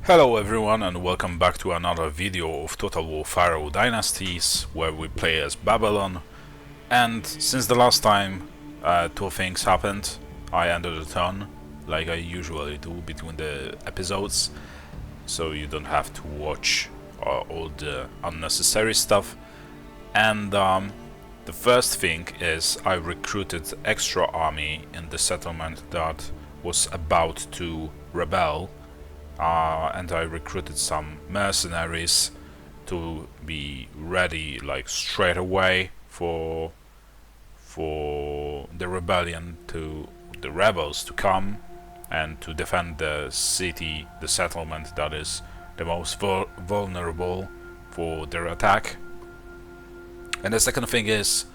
Hello everyone and welcome back to another video of Total War Pharaoh Dynasties, where we play as Babylon. And since the last time, two things happened. I ended a turn, like I usually do between the episodes, so you don't have to watch all the unnecessary stuff. And the first thing is I recruited extra army in the settlement that was about to rebel. And I recruited some mercenaries to be ready like straight away for the rebellion, to the rebels to come and to defend the city, the settlement that is the most vulnerable for their attack. And the second thing is,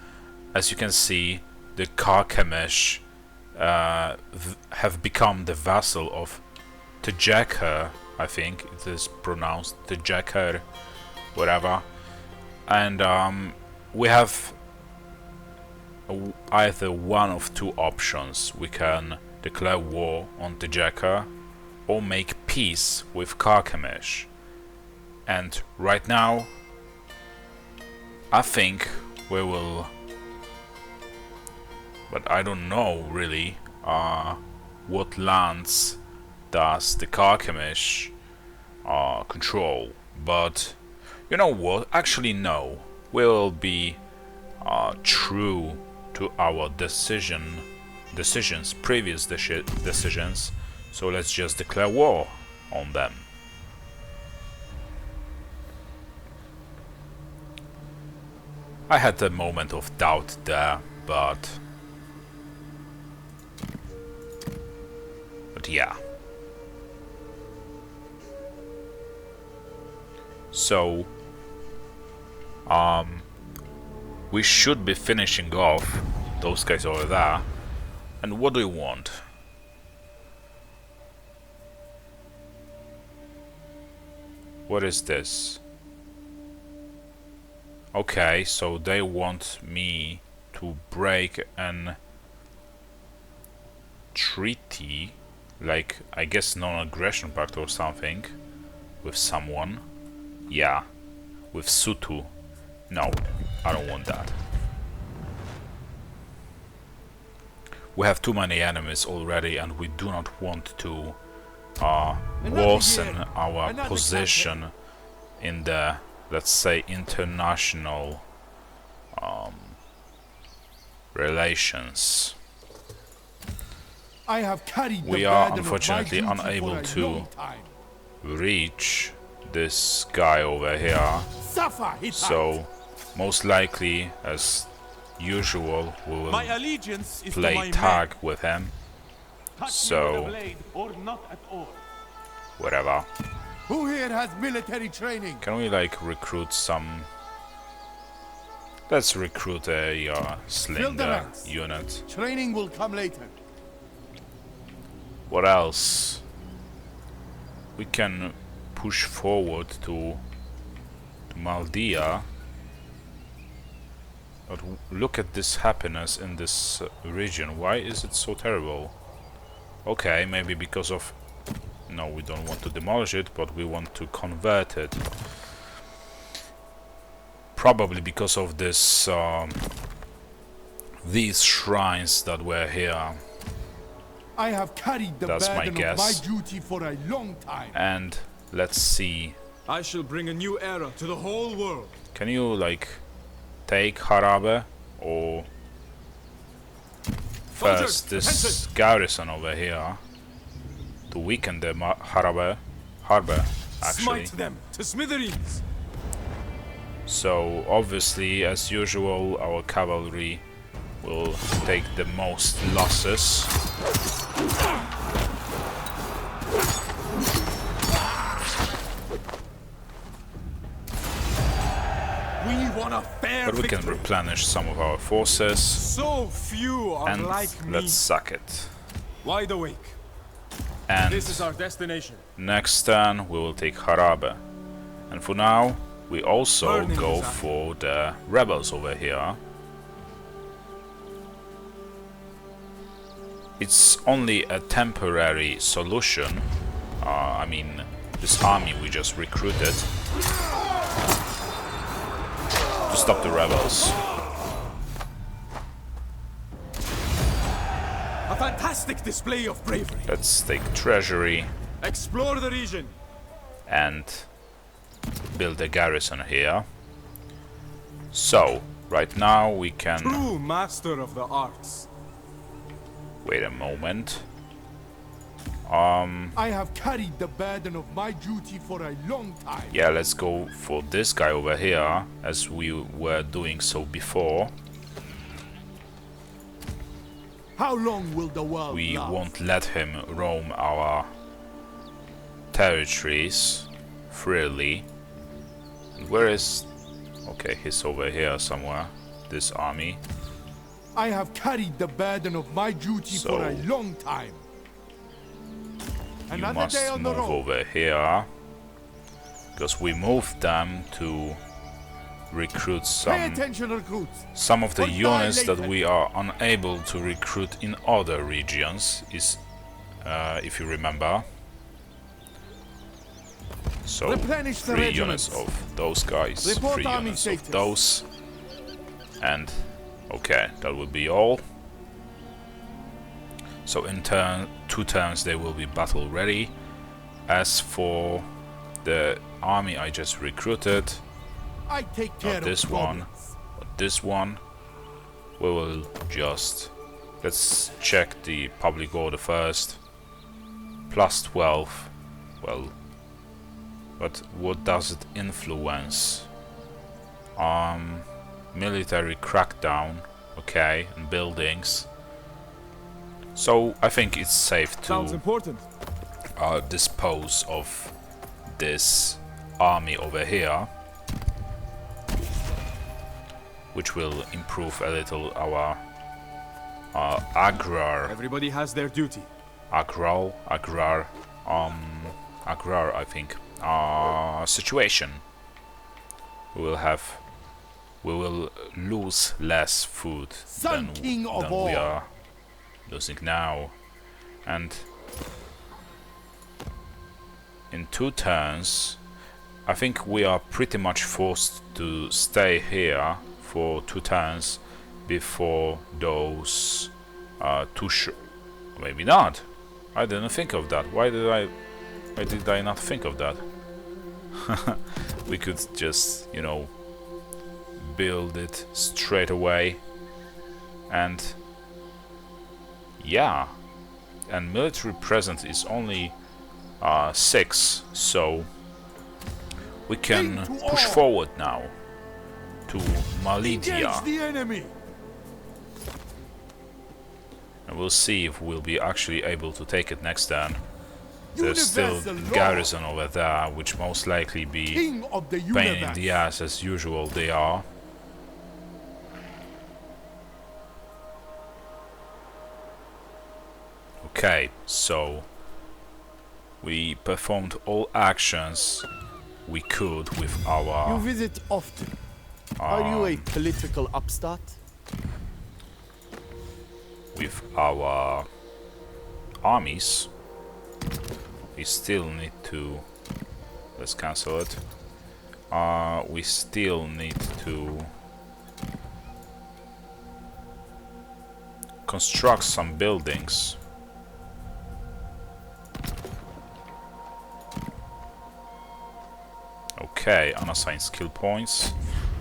as you can see, the Karkemish have become the vassal of Tejeker, I think it is pronounced Tejeker, whatever. And we have either one of two options. We can declare war on Tejeker or make peace with Karkemish. And right now, I think we will, but I don't know really what lands does the Karkemish control. But you know what? Actually, no. We'll be true to our previous decisions. So let's just declare war on them. I had a moment of doubt there, but yeah. So, we should be finishing off those guys over there. And what do you want? What is this? Okay, so they want me to break an treaty, like I guess non-aggression pact or something, with someone. Yeah, with Sutu. No, I don't want that. We have too many enemies already, and we do not want to worsen our position in the, let's say, international relations. I have carried we are unfortunately unable to reach this guy over here, so most likely, as usual, we will play tag with him. So whatever. Who here has military training? Can we like recruit some? Let's recruit a slinger unit. Training will come later. What else? We can push forward to Maldea. But look at this happiness in this region. Why is it so terrible? Okay, maybe because of... No, we don't want to demolish it, but we want to convert it. Probably because of this these shrines that were here. I have carried the burden of my duty for a long time. And let's see. I shall bring a new era to the whole world. Can you like take Harabe, or first this garrison over here to weaken the harbor actually. Smite them to smithereens. So obviously, as usual, our cavalry will take the most losses. But we can replenish some of our forces. So few are and like me. Let's sack it. Wide awake. And this is our destination. Next turn we will take Harabe. And for now we also go for the rebels over here. It's only a temporary solution. I mean, this army we just recruited to stop the rebels. A fantastic display of bravery. Let's take treasury Explore the region and build a garrison here. So, right now we can... True master of the arts. Wait a moment. I have carried the burden of my duty for a long time. Yeah, let's go for this guy over here, as we were doing so before. How long will the world We last? won't let him roam our territories freely. And where is... Okay, he's over here somewhere, this army. I have carried the burden of my duty So, for a long time. You Another must day on the move road. over here, because we moved them to recruit Pay attention, recruits. some of the Or die units that later. we are unable to recruit in other regions, is if you remember. So Replenish the 3 regiments. units of those guys, Report 3 army units status. of those, and okay, that will be all. So in 2 turns they will be battle ready. As for the army I just recruited, I take care not this of one, problems. but this one, we will just... Let's check the public order first. Plus 12. Well, but what does it influence? Military crackdown, okay, and buildings. So I think it's safe Sounds to important. dispose of this army over here, which will improve a little our agrar Everybody has their duty. agrar I think situation. We will lose less food Sun King of than all. we are losing now, and in 2 turns I think we are pretty much forced to stay here for 2 turns before those maybe not. I didn't think of that. Why did I not think of that? We could just, you know, build it straight away, and yeah, and military presence is only 6, so we can Into push all. forward now to Engage Malidia, the enemy. and we'll see if we'll be actually able to take it next turn. There's still Universal law. garrison over there, which most likely be King of the pain in universe. the ass as usual. They are. Okay, so we performed all actions we could with You our visit often. Are you a political upstart? armies. We still need to... Let's cancel it. We still need to construct some buildings. Okay, unassigned skill points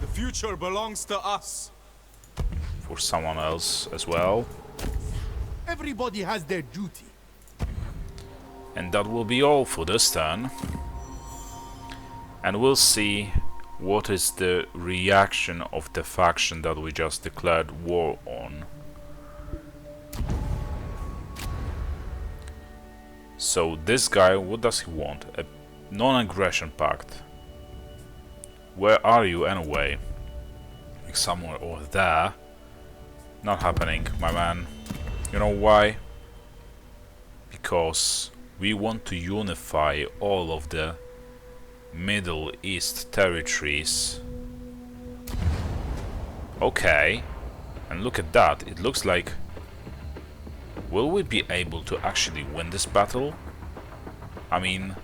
The future belongs to us. for someone else as well. Everybody has their duty. And that will be all for this turn. And we'll see what is the reaction of the faction that we just declared war on. So this guy, what does he want? A non-aggression pact. Where are you anyway? Like somewhere over there. Not happening, my man. You know why? Because we want to unify all of the Middle East territories. Okay, and look at that, it looks like... Will we be able to actually win this battle? I mean,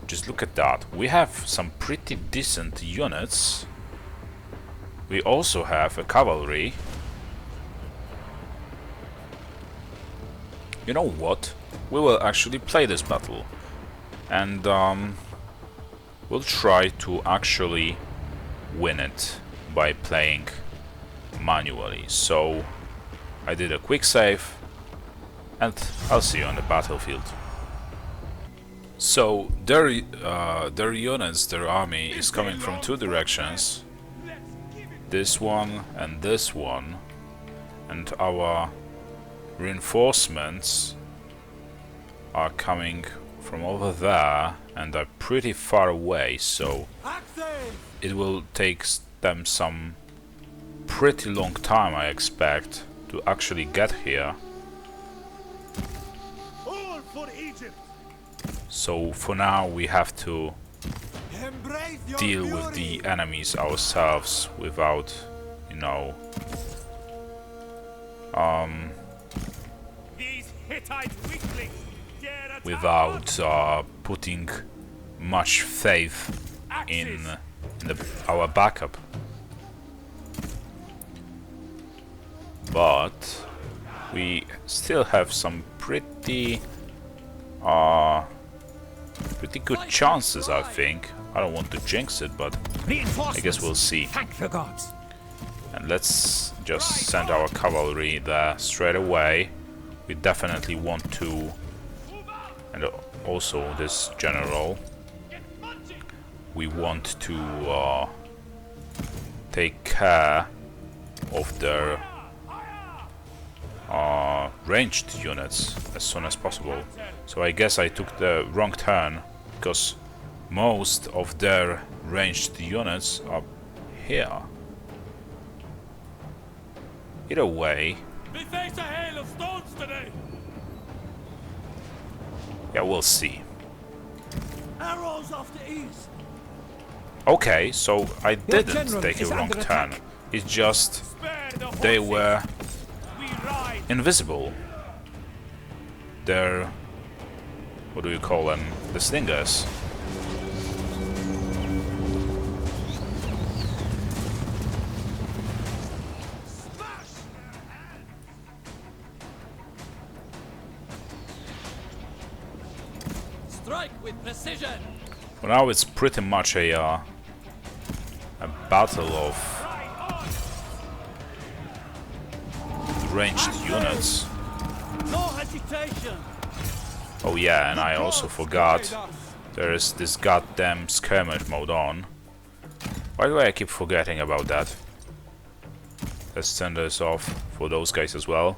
just look at that. We have some pretty decent units. We also have a cavalry. You know what? We will actually play this battle. And we'll try to actually win it by playing manually. So I did a quick save and I'll see you on the battlefield. So their units, their army is coming from two directions. This one and this one. And our reinforcements are coming from over there and are pretty far away, so it will take them some pretty long time, I expect, to actually get here. So for now we have to deal with the enemies ourselves without, you know, without putting much faith in our backup. But we still have some pretty good chances, I think. I don't want to jinx it, but I guess we'll see. Thank the gods. And let's just send our cavalry there straight away. We definitely want to, and also this general, we want to take care of their ranged units as soon as possible. So I guess I took the wrong turn, because most of their ranged units are here. Either way, We face a hail of stones today. yeah, we'll see. Arrows off the east. Okay, so I didn't take a wrong turn. It's just they were invisible. They're, what do you call them? The slingers. Strike with precision. For now it's pretty much a battle of ranged units. No hesitation. Oh yeah, and I also forgot there is this goddamn skirmish mode on. Why do I keep forgetting about that? Let's turn this off for those guys as well.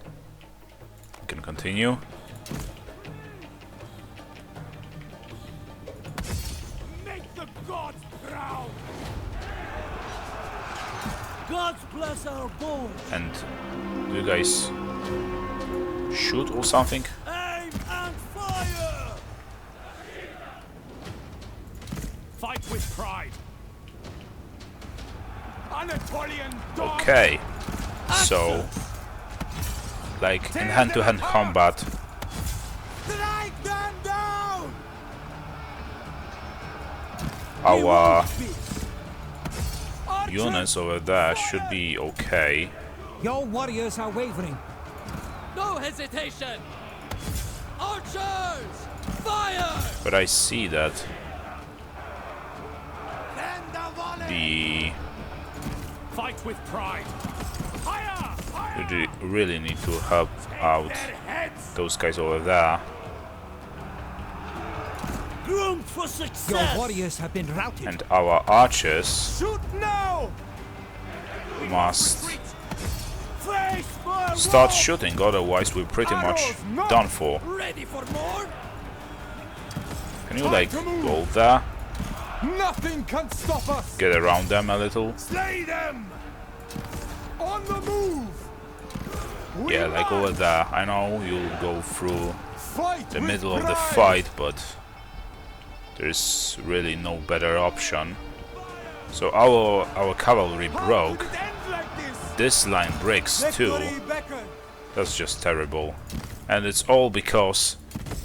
We can continue. Make the gods proud. Gods bless our bones. And do you guys shoot or something? Aim and fire. Fight with pride. Anatolian dog. Okay, so like in hand-to-hand combat, Strike them down. our units over there should be okay. Your warriors are wavering. No hesitation. Archers, fire! But I see that the Fight with pride. Fire! Fire! we really need to help out those guys over there. Groomed for success. Your warriors have been routed. And our archers Shoot now! must Face for start shooting, otherwise we're pretty much done for. Ready for more? Can you like go there? Nothing can stop us! Get around them a little? Slay them! On the move! We Yeah, like march! over there. I know you'll go through Fight the with middle of the pride! fight, but there's really no better option. So our cavalry How broke. could it end like this? This line breaks too. Victory beckons. That's just terrible. And it's all because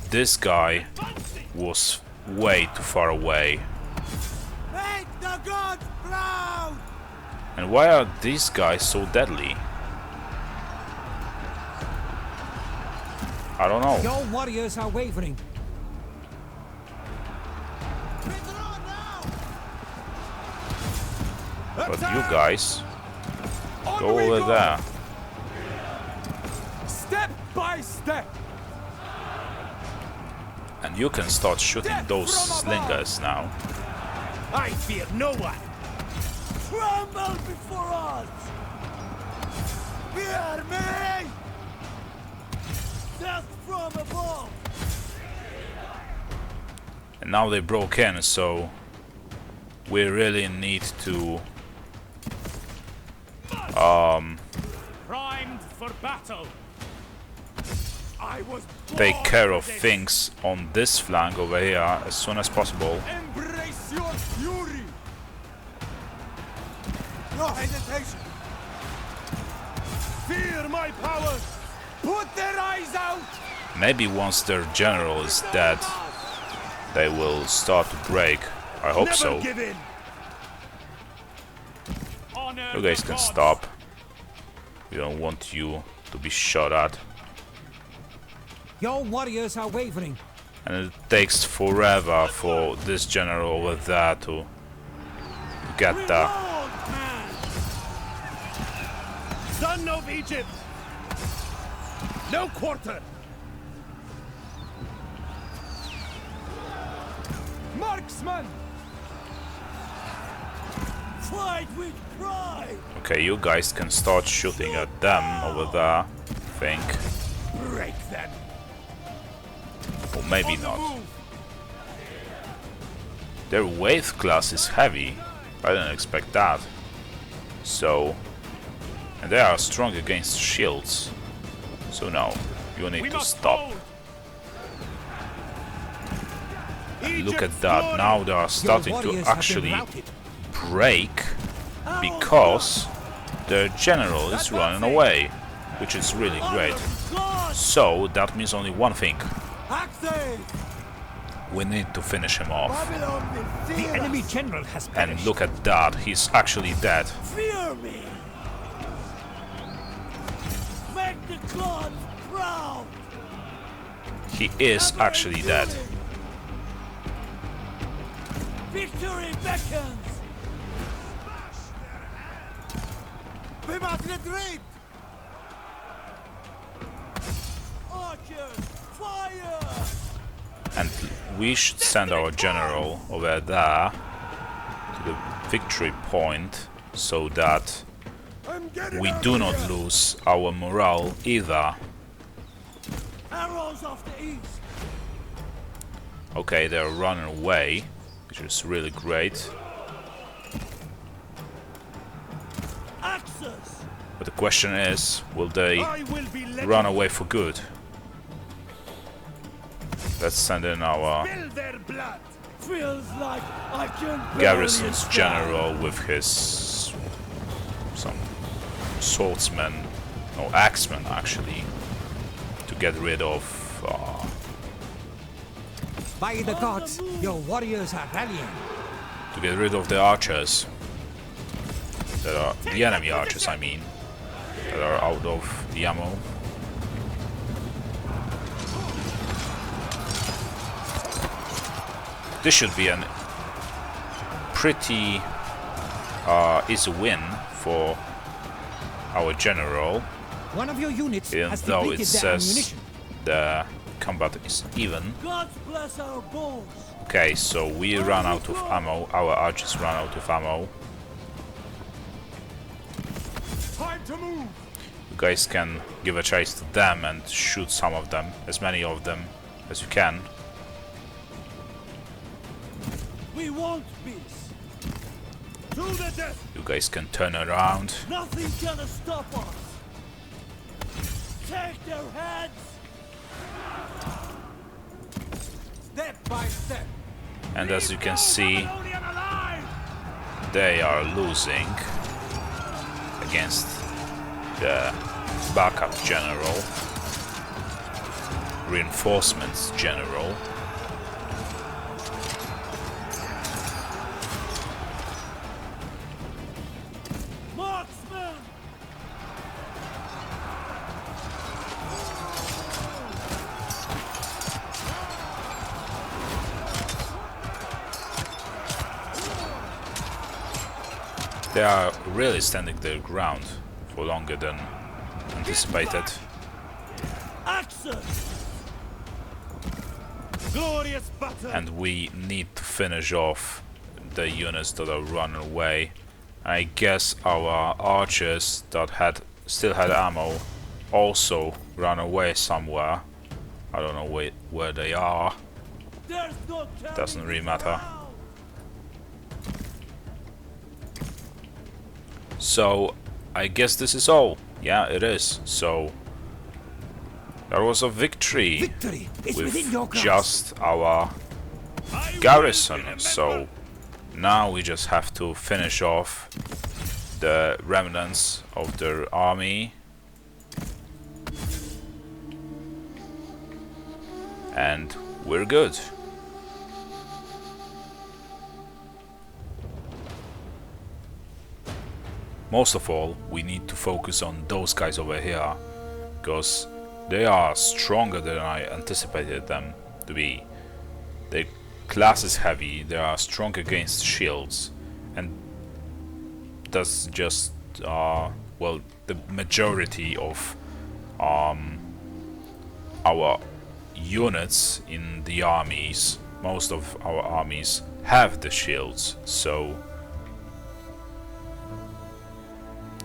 this guy was way too far away. Make the gods proud! And why are these guys so deadly? I don't know. Your warriors are wavering. But you guys, go over there. Step by step. And you can start shooting those slingers now. I fear no one. Tremble before us! Fear me! Death from above! And now they broke in, so we really need to Primed for battle. I was take born care for of this. things on this flank over here as soon as possible. Embrace your fury. No hesitation! Fear my power. Put their eyes out. Maybe once their general is dead, they will start to break. I hope Never so. give in. Honor You guys the can gods. stop. We don't want you to be shot at. Your warriors are wavering. And it takes forever for this general over there to get there. Reload, man. Son of Egypt. No quarter. Marksman. Fight with pride! Okay, you guys can start shooting at them over there, I think. Break them. Or maybe not. Their wave class is heavy. I didn't expect that. So... And they are strong against shields. So no, you need We to must stop. hold. And look Egypt's at that, glory. now they are starting to warriors have been actually routed. break because their general is running away, which is really great. So that means only one thing: Axes! we need to finish him off. Babylon will The fear enemy us. general has And perished. look at that, he's actually dead. Fear me! Make the gods proud! He is actually dead. Victory beckons! We must retreat! Archers, fire! And we should send our general over there to the victory point so that we do not lose our morale either. Arrows of the east! Okay, they're running away, which is really great. Axes! But the question is, will they I will be led run away for good? Let's send in our Spill their blood. Feels like I can garrison's barely stand. general with his some swordsmen, or axemen actually, to get rid of By the gods, your warriors are rallying. the archers that are the enemy archers, I mean, that are out of the ammo. This should be a pretty easy win for our general, One of your units even has though it depleted their says ammunition. the combat is even. God bless our bones. Okay, so we run out of ammo, our archers run out of ammo. Time to move. You guys can give a chase to them and shoot some of them, as many of them as you can. We want peace. To the death. You guys can turn around. Nothing can stop us. Take their heads. Step by step. And as you can see, Babylonian alive. they are losing against the backup general, reinforcements general. They are really standing their ground for longer than anticipated. Action! Glorious battle! And we need to finish off the units that are running away. I guess our archers that still had ammo also ran away somewhere. I don't know where they are. Doesn't really matter. So I guess this is all. Yeah, it is. So there was a victory with just our garrison. So now we just have to finish off the remnants of their army. And we're good. Most of all, we need to focus on those guys over here, because they are stronger than I anticipated them to be. Their class is heavy, they are strong against shields, and that's just, well, the majority of our units in the armies, most of our armies have the shields, so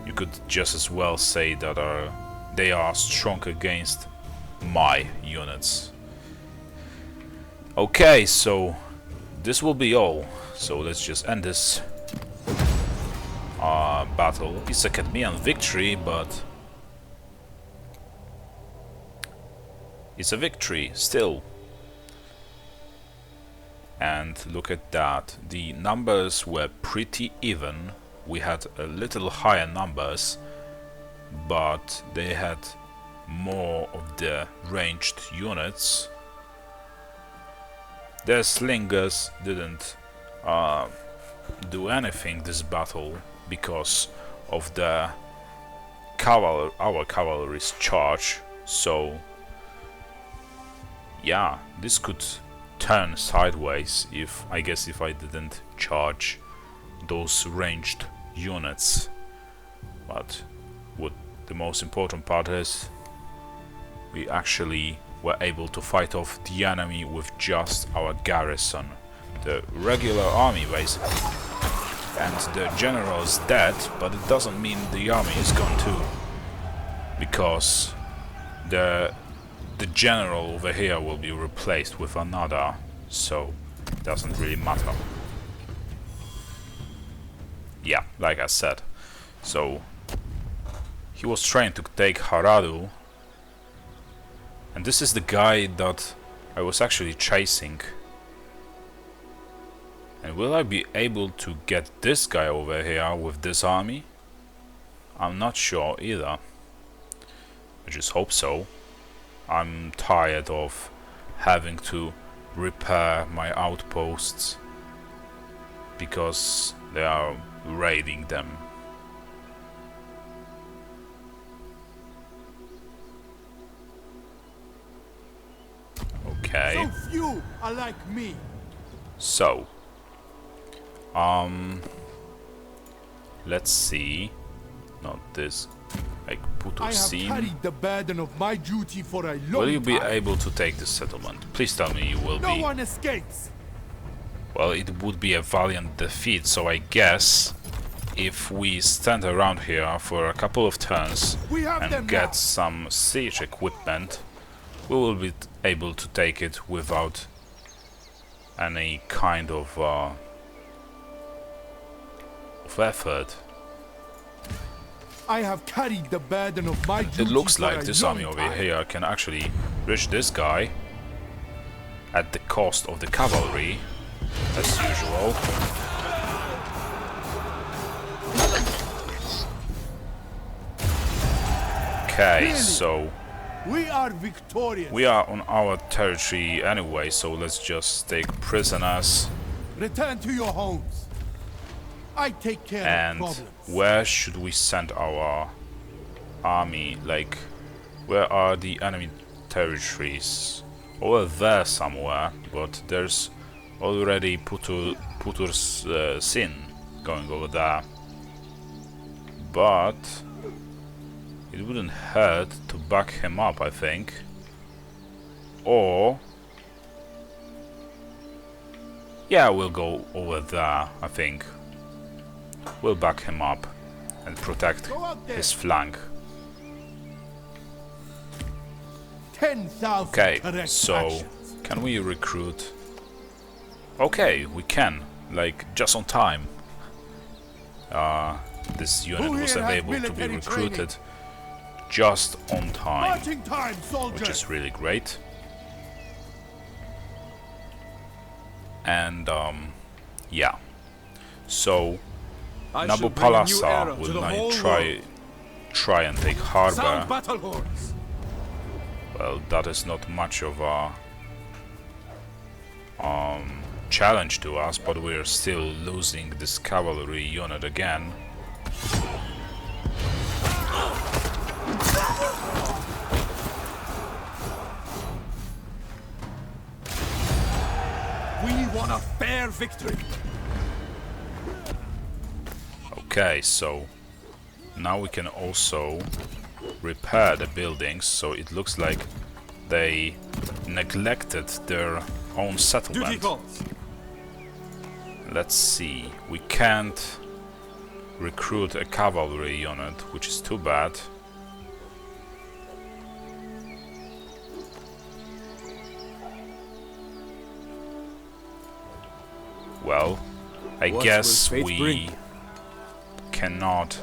you could just as well say that they are strong against my units. Okay, so this will be all. So let's just end this battle. It's a Cadmean victory, but it's a victory still. And look at that. The numbers were pretty even. We had a little higher numbers, but they had more of the ranged units. The slingers didn't do anything this battle because of the our cavalry's charge. So yeah, this could turn sideways if I didn't charge those ranged units. But what the most important part is, we actually were able to fight off the enemy with just our garrison, the regular army basically. And the general is dead, but it doesn't mean the army is gone too, because the general over here will be replaced with another, so it doesn't really matter. Yeah, like I said. So he was trying to take Haradu, and this is the guy that I was actually chasing. And will I be able to get this guy over here with this army? I'm not sure either. I just hope so. I'm tired of having to repair my outposts because they are raiding them. Okay. So few are like me. So, let's see. Not this. Like I have carried the burden of my duty for a long time. Will you be able to take this settlement? Please tell me you will be. No one escapes. Well, it would be a valiant defeat, so I guess if we stand around here for a couple of turns and get some siege equipment, we will be able to take it without any kind of effort. I have carried the burden of my duty. It looks for like a this long army over time. here can actually reach this guy at the cost of the cavalry, as usual. Okay, Really? so We are victorious. we are on our territory anyway, so let's just take prisoners. Return to your homes. I take care And of problems. where should we send our army? Like, where are the enemy territories? Over there somewhere, but there's already Putur's Sin going over there. but it wouldn't hurt to back him up, I think. Or yeah, we'll go over there, I think. We'll back him up and protect his flank. 10,000 Okay, correct so actions. can we recruit? Okay, we can, like just on time. This unit was here has able to be military recruited just on time, Marching time, soldiers. which is really great. And yeah, so I shall bring a new era Nabopolassa to will the now whole try and take Sound harbor. battle horns. Well, that is not much of a challenge to us, but we're still losing this cavalry unit again. We want a fair victory. Okay, so now we can also repair the buildings, so it looks like they neglected their own Duty settlement. calls. Let's see, we can't recruit a cavalry unit, which is too bad. Well, I What guess will fate we bring? cannot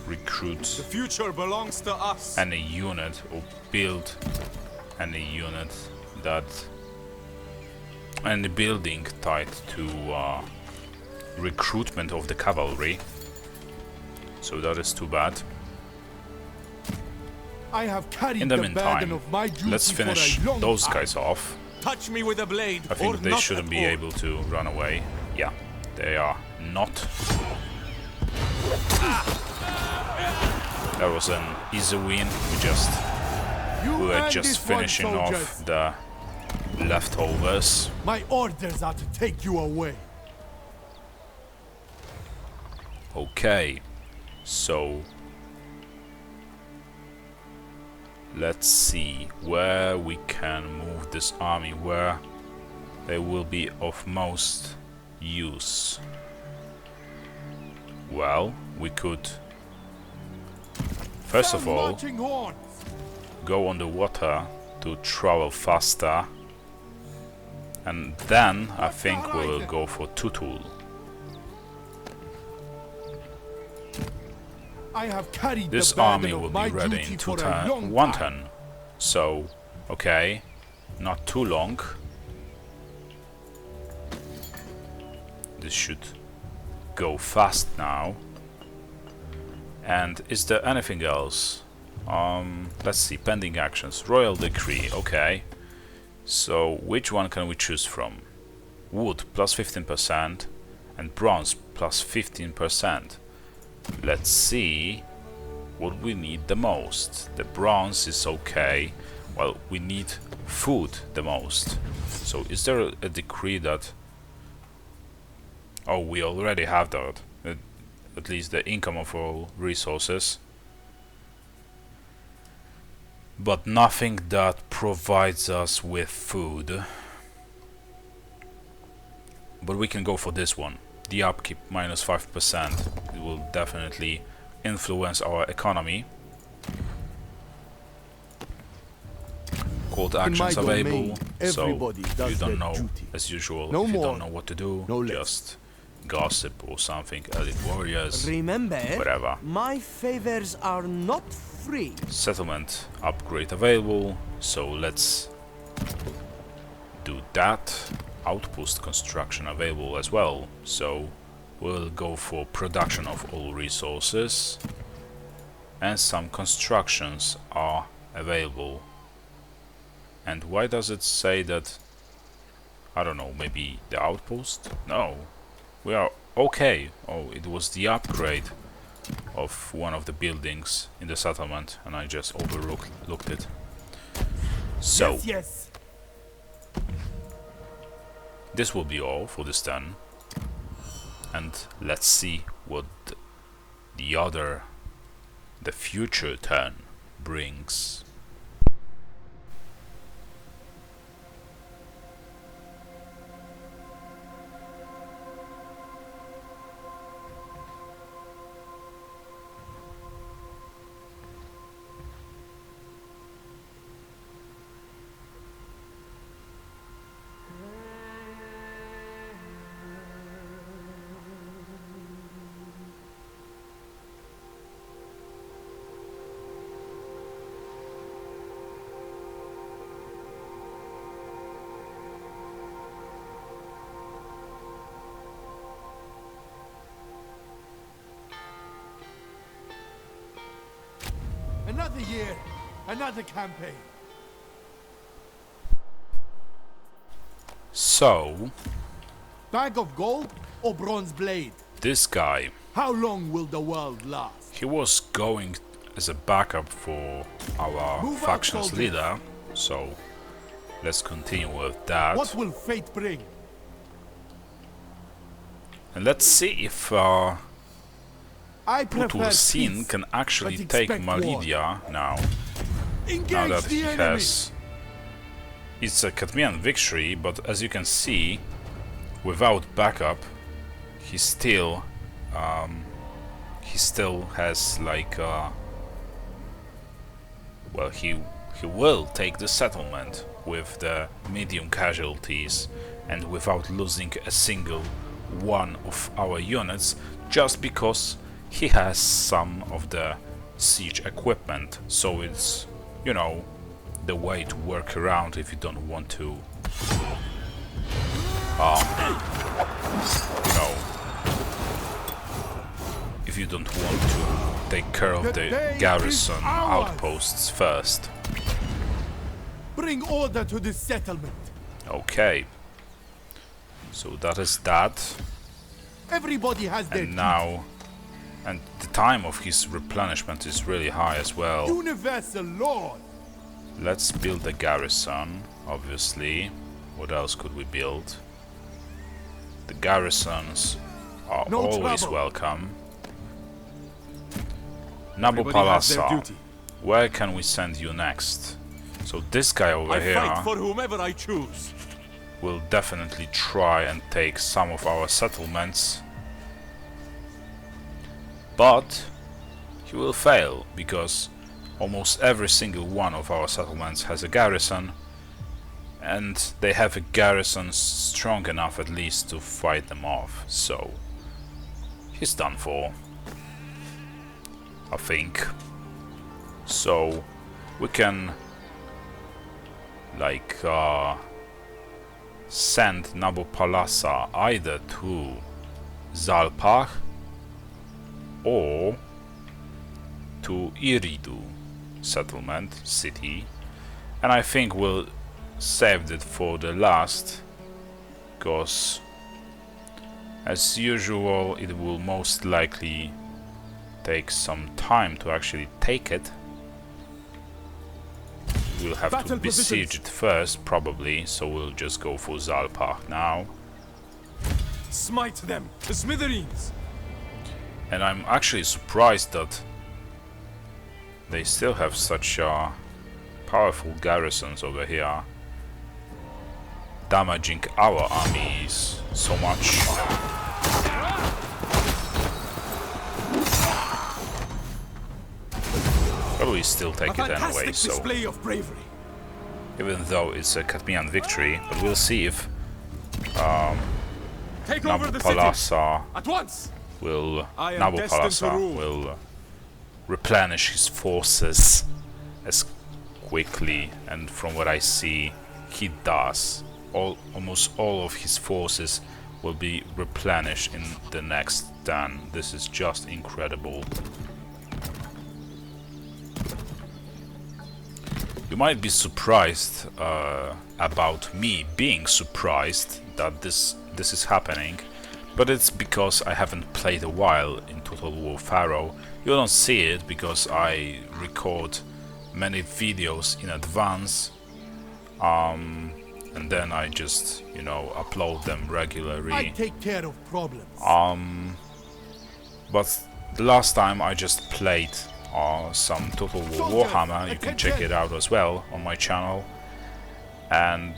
recruit The future belongs to us. any unit or build any unit that any building tied to recruitment of the cavalry, so that is too bad. I have carried In the burden meantime, of my duty let's for a finish long those time. guys off. Touch me with a blade. I think or they not shouldn't at be all. able to run away. Yeah, they are not. That was an easy win. We were earned just this one, finishing soldiers. off the leftovers. My orders are to take you away. Okay, so let's see where we can move this army, where they will be of most use. Well, we could first of Sound all marching horns. go on the water to travel faster, and then I think we will go for Tutul. I have carried This the burden army of will my be ready duty in for a long one time. turn. So, okay, not too long. This should go fast now. And is there anything else? Let's see, pending actions. Royal decree, okay. So, which one can we choose from? Wood plus 15% and bronze plus 15%. Let's see what we need the most. The bronze is okay. Well, we need food the most. So is there a decree that... Oh, we already have that. At least the income of all resources. But nothing that provides us with food. But we can go for this one. The upkeep minus 5%. It will definitely influence our economy. Call to actions my domain, available. So everybody if you does don't their know, duty. as usual, No if you more, don't know what to do, no less. just gossip or something. Elite warriors, Remember, whatever. my favors are not free. Settlement upgrade available. So let's do that. Outpost construction available as well. So we'll go for production of all resources, and some constructions are available. And why does it say that? I don't know, maybe the outpost? No, we are okay. Oh, it was the upgrade of one of the buildings in the settlement, and I just overlooked it. So Yes, yes. this will be all for this turn, and let's see what the future turn brings. Another year, another campaign. So, Bag of gold or bronze blade? this guy, How long will the world last? he was going as a backup for our Move out, faction's soldiers. leader, so let's continue with that. What will fate bring? And let's see if I prefer Utulsin peace, can actually but take expect war. Malidia now Engage that the he enemy. has. It's a Cadmean victory, but as you can see, without backup, he still has like well, he will take the settlement with the medium casualties and without losing a single one of our units, just because he has some of the siege equipment. So it's, you know, the way to work around if you don't want to, you know, if you don't want to take care of The the day is garrison ours. outposts first. Bring order to this settlement. Okay. So that is that. Everybody has their And now, and the time of his replenishment is really high as well. universal lord. Let's build a garrison, obviously. What else could we build? The garrisons are No always trouble. welcome. Everybody has their Nabopalasa, duty. where can we send you next? So this guy over I here fight for whomever I choose. will definitely try and take some of our settlements, but he will fail because almost every single one of our settlements has a garrison, and they have a garrison strong enough at least to fight them off, so he's done for, I think. So we can like send Nabopalasa either to Zalpach or to Iridu settlement city, and I think we'll save it for the last, because as usual it will most likely take some time to actually take it. We'll have to Battle besiege positions. it first, probably, so we'll just go for Zalpach now. Smite them to smithereens. And I'm actually surprised that they still have such powerful garrisons over here, damaging our armies so much. But we still take it anyway, Fantastic so display of bravery. even though it's a Cadmean victory, but we'll see if Take over the city Nabopalasa at once. will I am destined to rule. will replenish his forces as quickly, and from what I see, he does. Almost all of his forces will be replenished in the next turn. This is just incredible. You might be surprised about me being surprised that this is happening, but it's because I haven't played a while in Total War Pharaoh. You don't see it because I record many videos in advance, and then I just, you know, upload them I regularly. take care of problems. But The last time I just played some Total War Warhammer, you can check it out as well on my channel, and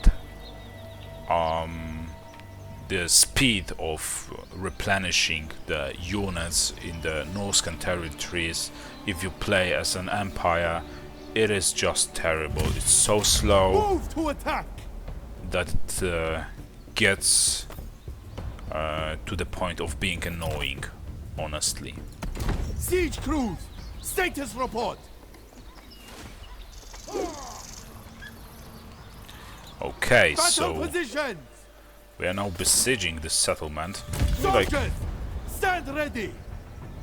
the speed of replenishing the units in the Norscan territories, if you play as an empire, it is just terrible. It's so slow Move to attack. that it gets to the point of being annoying, honestly. Siege crews, status report. Okay, Battle so positions. we are now besieging this settlement. Like, Soldiers, stand ready.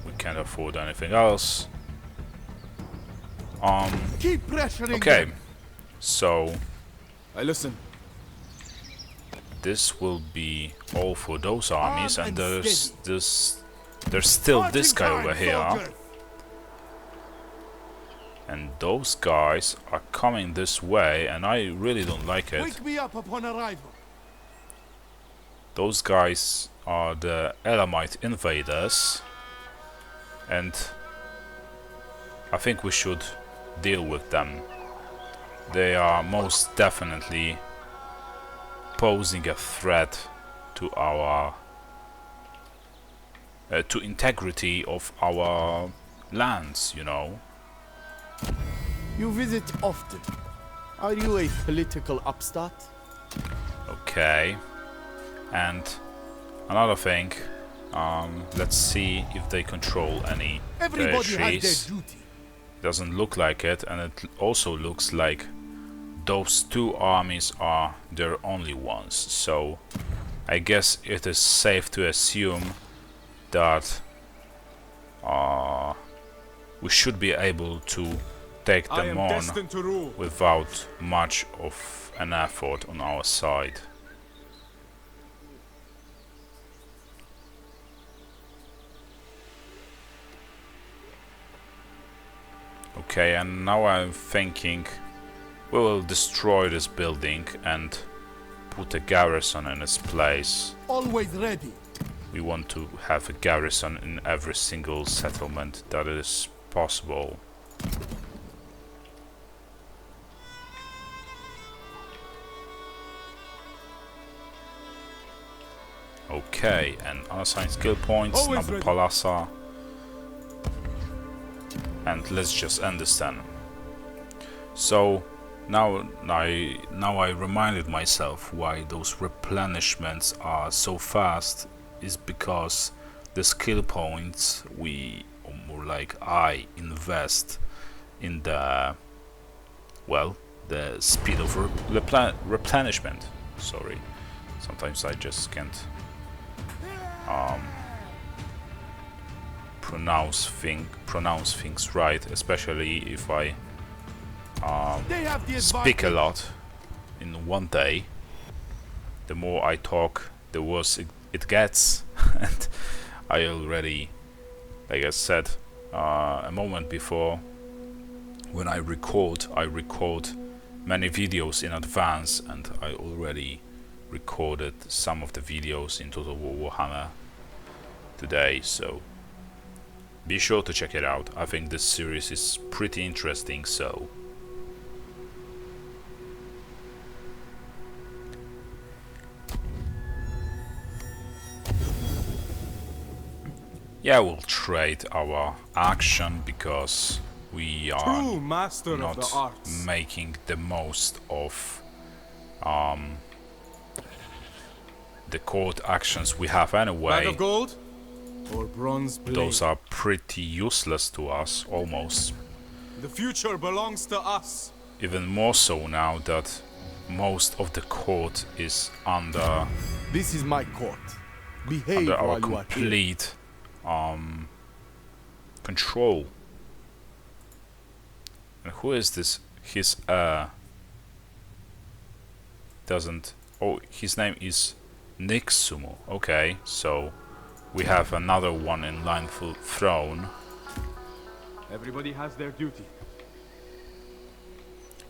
we can't afford anything else. Keep pressuring Okay, them. so I listen. this will be all for those armies, and and there's still this guy Marching over time, here, soldiers. and those guys are coming this way, and I really don't like it. Wake me up upon arrival. Those guys are the Elamite invaders, and I think we should deal with them. They are most definitely posing a threat to our to integrity of our lands, you know. You visit often. Are you a political upstart? Okay, and another thing, let's see if they control any Everybody has territories. their duty. Doesn't look like it, and it also looks like those two armies are their only ones, so I guess it is safe to assume that we should be able to take them on without much of an effort on our side. Okay, and now I'm thinking we will destroy this building and put a garrison in its place. Always ready. We want to have a garrison in every single settlement that is possible. Okay, and unassigned skill points, Always Nabu ready. Palasa. And let's just end this then. So now I reminded myself why those replenishments are so fast is because the skill points we, or more like I, invest in the, well, the speed of replenishment. Sorry, sometimes I just can't pronounce things right, especially if I They have the speak a advantage. lot in one day. The more I talk, the worse it gets. And I already, like I said a moment before, when I record many videos in advance, and I already recorded some of the videos in Total War Warhammer today, so be sure to check it out. I think this series is pretty interesting, so yeah, we'll trade our action because we are True master of the not arts. making the most of the court actions we have Bag anyway. of gold or bronze blade? Those are pretty useless to us, almost. The future belongs to us. Even more so now that most of the court is under This is my court. Behave our while you are here. complete control. And who is this? His doesn't. Oh, his name is Nixumu. Okay, so we have another one in line for throne. Everybody has their duty.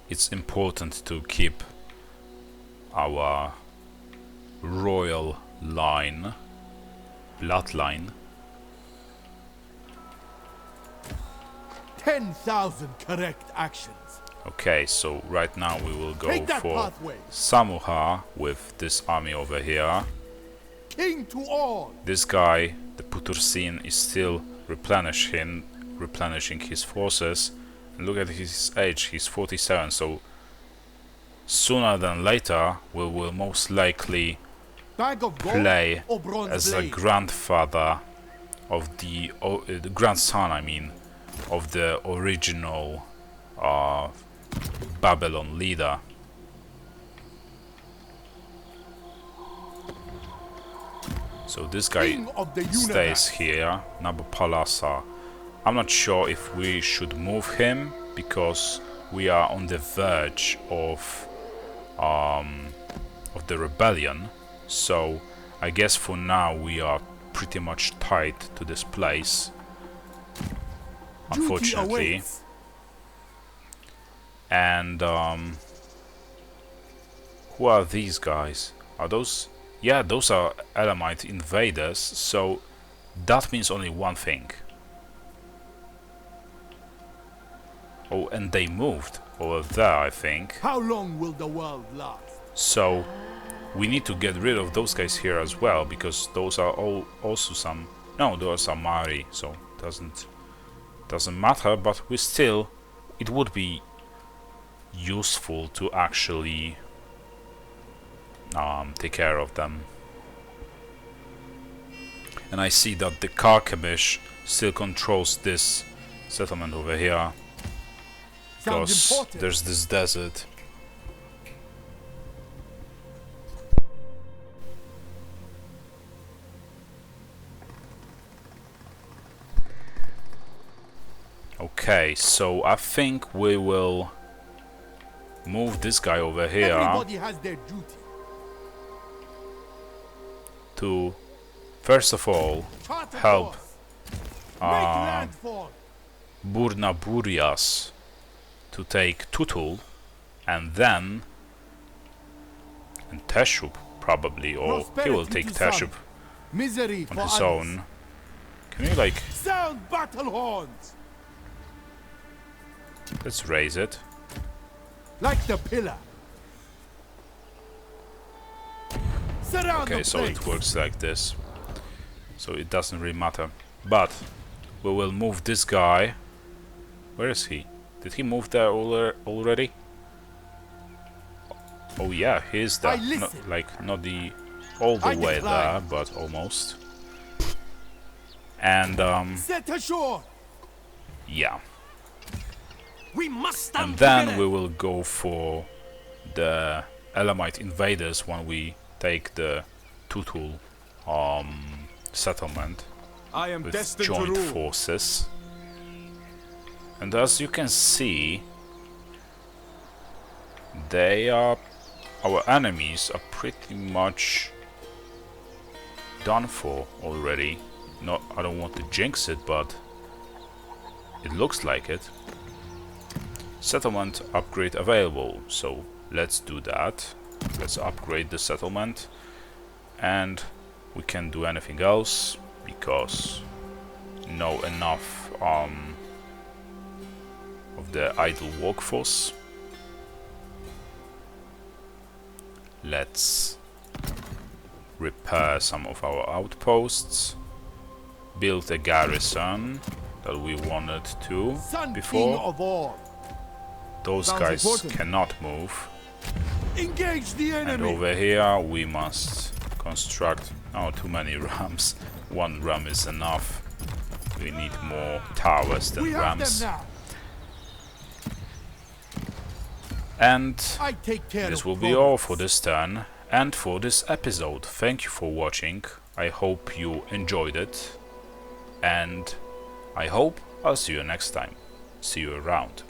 It's important to keep our royal bloodline 10,000 correct actions. Okay, so right now we will go Take that for pathway. Samuha with this army over here. King to all. This guy, the Putursin, is still replenishing his forces. And look at his age, he's 47, so sooner than later we will most likely Bag of gold play or bronze as a blade? grandfather of the grandson, I mean, of the original Babylon leader. So this guy King of the stays universe. here, Nabopolassa. I'm not sure if we should move him because we are on the verge of the rebellion. So I guess for now we are pretty much tied to this place, unfortunately. awaits. And who are these guys? Are those? Yeah, those are Elamite invaders. So that means only one thing. Oh, and they moved over there, I think. How long will the world last? So we need to get rid of those guys here as well, because those are all also some. No, those are Mari, so doesn't matter. But we still, it would be useful to actually take care of them. And I see that the Karkemish still controls this settlement over here, Sounds because important. there's this desert. Okay, so I think we will move this guy over here Everybody has their duty. to, first of all, Chart a help course. Make landfall. Burnaburias to take Tutul, and then Teshub probably, or he will Prosperity take to some, Teshub misery on for his others. own. Can you like, Sound battle horns. let's raise it. Like the pillar. Surround Okay, the so place. it works like this. So it doesn't really matter. But we will move this guy. Where is he? Did he move there already? Oh yeah, he is there. I listen. Not the all the I way decline. there, but almost. And Set ashore. yeah. We must stand And then together. we will go for the Elamite invaders when we take the Tutul settlement I am with destined to joint rule. forces. And as you can see, our enemies are pretty much done for already. I don't want to jinx it, but it looks like it. Settlement upgrade available, so let's do that. Let's upgrade the settlement, and we can't do anything else because no enough of the idle workforce. Let's repair some of our outposts, build a garrison that we wanted to Sun King before. of all. Those Sounds guys important. cannot move. Engage the And enemy. over here we must construct... Oh, too many rams. One ram is enough. We need more towers than We have rams. them now. And I take care this of will be all progress. for this turn and for this episode. Thank you for watching. I hope you enjoyed it. And I hope I'll see you next time. See you around.